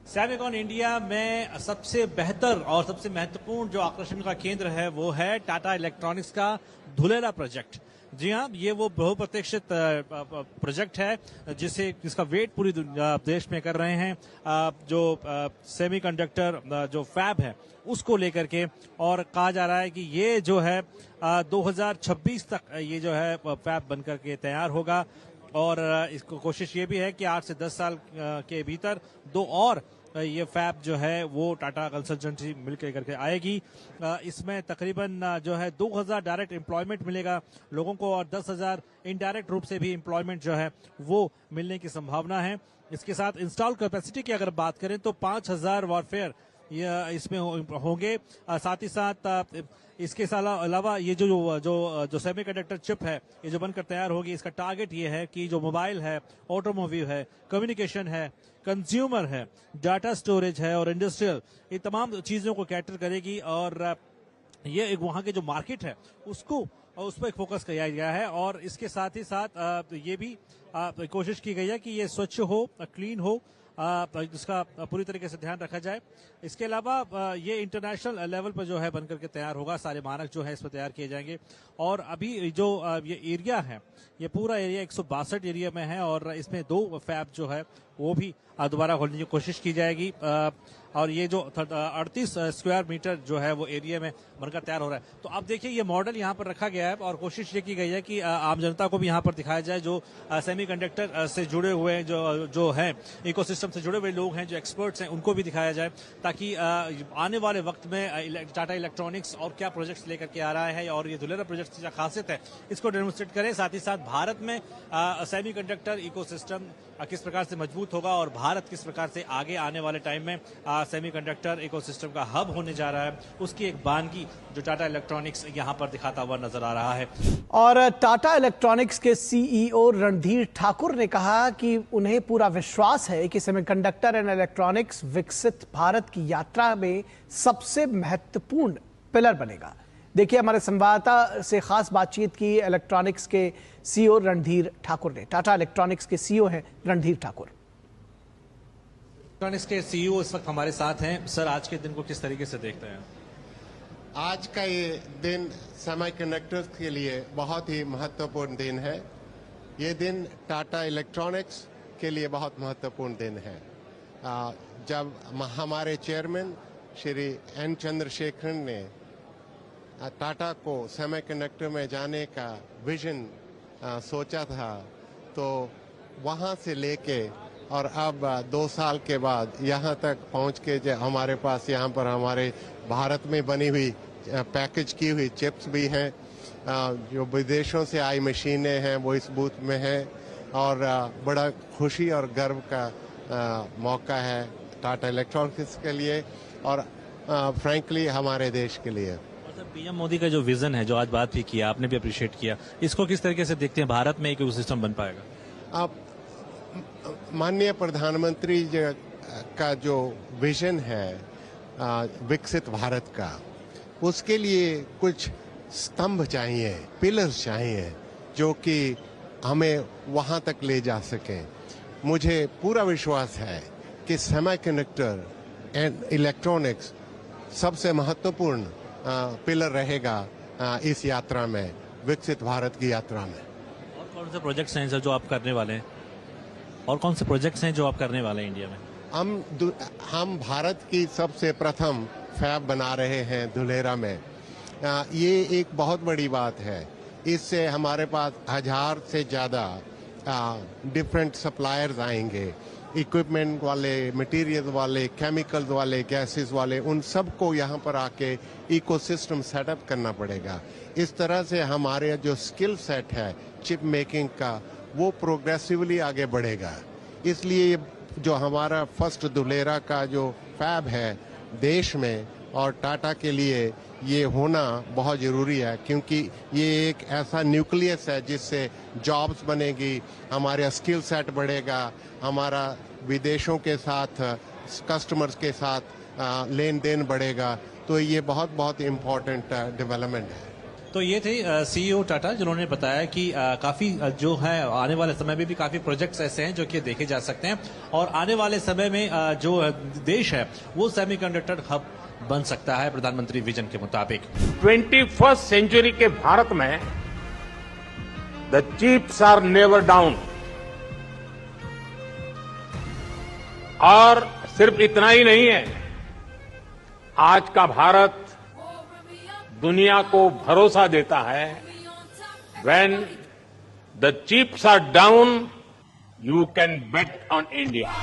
Semicon India में सबसे बेहतर और सबसे महत्वपूर्ण जो आकर्षण का केंद्र है वो है टाटा इलेक्ट्रॉनिक्स का धुलेरा प्रोजेक्ट। जी हाँ, ये वो बहुप्रतीक्षित प्रोजेक्ट है जिसका वेट पूरी देश में कर रहे हैं, जो सेमीकंडक्टर जो फैब है उसको लेकर के। और कहा जा रहा है कि ये जो है 2026 तक ये जो है फैब बनकर के तैयार होगा। और इसको कोशिश ये भी है कि 8 से 10 साल के भीतर 2 और ये फैब जो है वो टाटा कंसल्टेंसी मिलकर करके आएगी। इसमें तकरीबन जो है 2000 डायरेक्ट एम्प्लॉयमेंट मिलेगा लोगों को और 10,000 इनडायरेक्ट रूप से भी एम्प्लॉयमेंट जो है वो मिलने की संभावना है। इसके साथ इंस्टॉल कैपेसिटी की अगर बात करें तो 5000 वॉरफेयर इसमें होंगे। साथ ही साथ इसके अलावा ये जो सेमीकंडक्टर चिप है ये जो बनकर तैयार होगी, इसका टारगेट ये है कि जो मोबाइल है, ऑटोमोबाइल है, कम्युनिकेशन है, कंज्यूमर है, डाटा स्टोरेज है और इंडस्ट्रियल, ये तमाम चीजों को कैटर करेगी। और ये एक वहां के जो मार्केट है उस पर एक फोकस किया गया है। और इसके साथ ही साथ ये भी कोशिश की गई है कि ये स्वच्छ हो, क्लीन हो, जिसका पूरी तरीके से ध्यान रखा जाए। इसके अलावा ये इंटरनेशनल लेवल पर जो है बनकर के तैयार होगा, सारे मानक जो है इस पर तैयार किए जाएंगे। और अभी जो ये एरिया है, ये पूरा एरिया 162 एरिया में है और इसमें 2 फैब जो है वो भी दोबारा खोलने की कोशिश की जाएगी। और ये जो 38 स्क्वायर मीटर जो है वो एरिया में बनकर तैयार हो रहा है। तो अब देखिए ये मॉडल यहाँ पर रखा गया है और कोशिश ये की गई है कि आम जनता को भी यहाँ पर दिखाया जाए, जो सेमीकंडक्टर से जुड़े हुए जो हैं, इकोसिस्टम से जुड़े हुए लोग हैं, जो एक्सपर्ट्स हैं, उनको भी दिखाया जाए, ताकि आने वाले वक्त में टाटा इलेक्ट्रॉनिक्स और क्या प्रोजेक्ट्स लेकर के आ रहा है और ये धुलेरा प्रोजेक्ट की क्या खासियत है इसको डेमोन्स्ट्रेट करें। साथ ही साथ भारत में सेमीकंडक्टर इकोसिस्टम किस प्रकार से मजबूत होगा और भारत किस प्रकार से आगे आने वाले टाइम में सेमीकंडक्टर इकोसिस्टम का हब होने जा रहा है, उसकी एक बानगी जो टाटा इलेक्ट्रॉनिक्स यहां पर दिखाता हुआ नजर आ रहा है। और टाटा इलेक्ट्रॉनिक्स के सीईओ रणधीर ठाकुर ने कहा कि उन्हें पूरा विश्वास है कि सेमीकंडक्टर एंड इलेक्ट्रॉनिक्स विकसित भारत की यात्रा में सबसे महत्वपूर्ण पिलर बनेगा। देखिए हमारे संवाददाता से खास बातचीत की इलेक्ट्रॉनिक्स के सीईओ रणधीर ठाकुर ने। टाटा इलेक्ट्रॉनिक्स के सीईओ हैं रणधीर ठाकुर। इलेक्ट्रॉनिक्स के सीईओ इस वक्त हमारे साथ हैं। सर, आज के दिन को किस तरीके से देखते हैं? आज का ये दिन सेमीकंडक्टर्स के लिए बहुत ही महत्वपूर्ण दिन है। ये दिन टाटा इलेक्ट्रॉनिक्स के लिए बहुत महत्वपूर्ण दिन है। जब हमारे चेयरमैन श्री एन चंद्रशेखरन ने टाटा को सेमीकंडक्टर में जाने का विजन सोचा था, तो वहाँ से लेके और अब 2 साल के बाद यहाँ तक पहुँच के जो हमारे पास यहाँ पर हमारे भारत में बनी हुई पैकेज की हुई चिप्स भी हैं, जो विदेशों से आई मशीनें हैं वो इस बूथ में हैं। और बड़ा खुशी और गर्व का मौका है टाटा इलेक्ट्रॉनिक्स के लिए और फ्रैंकली हमारे देश के लिए। पीएम मोदी का जो विजन है, जो आज बात भी किया, आपने भी अप्रिशिएट किया, इसको किस तरीके से देखते हैं? भारत में एक इकोसिस्टम बन पाएगा? आप माननीय प्रधानमंत्री का जो विजन है विकसित भारत का, उसके लिए कुछ स्तंभ चाहिए, पिलर्स चाहिए, जो कि हमें वहां तक ले जा सके। मुझे पूरा विश्वास है कि सेमीकंडक्टर एंड इलेक्ट्रॉनिक्स सबसे महत्वपूर्ण पिलर रहेगा इस यात्रा में, विकसित भारत की यात्रा में। और कौन से प्रोजेक्ट्स हैं सर जो आप करने वाले हैं? और कौन से प्रोजेक्ट्स हैं जो आप करने वाले हैं इंडिया में? हम भारत की सबसे प्रथम फैब बना रहे हैं धुलेरा में। ये एक बहुत बड़ी बात है। इससे हमारे पास 1000 से ज़्यादा डिफरेंट सप्लायर्स आएंगे, इक्विपमेंट वाले, मटेरियल वाले, केमिकल्स वाले, गैसेस वाले, उन सबको यहाँ पर आके इकोसिस्टम सेटअप करना पड़ेगा। इस तरह से हमारे जो स्किल सेट है चिप मेकिंग का, वो प्रोग्रेसिवली आगे बढ़ेगा। इसलिए जो हमारा फर्स्ट धुलेरा का जो फैब है देश में और टाटा के लिए ये होना बहुत ज़रूरी है, क्योंकि ये एक ऐसा न्यूक्लियस है जिससे जॉब्स बनेगी, हमारा स्किल सेट बढ़ेगा, हमारा विदेशों के साथ, कस्टमर्स के साथ लेन देन बढ़ेगा। तो ये बहुत बहुत इम्पोर्टेंट डेवलपमेंट है। तो ये थे सीईओ टाटा, जिन्होंने बताया कि काफी जो है आने वाले समय में भी काफी प्रोजेक्ट्स ऐसे हैं जो कि देखे जा सकते हैं और आने वाले समय में जो देश है वो सेमीकंडक्टर हब बन सकता है प्रधानमंत्री विजन के मुताबिक। 21st सेंचुरी के भारत में the chips are never down. और सिर्फ इतना ही नहीं है, आज का भारत दुनिया को भरोसा देता है, when the chips are down you can bet on India.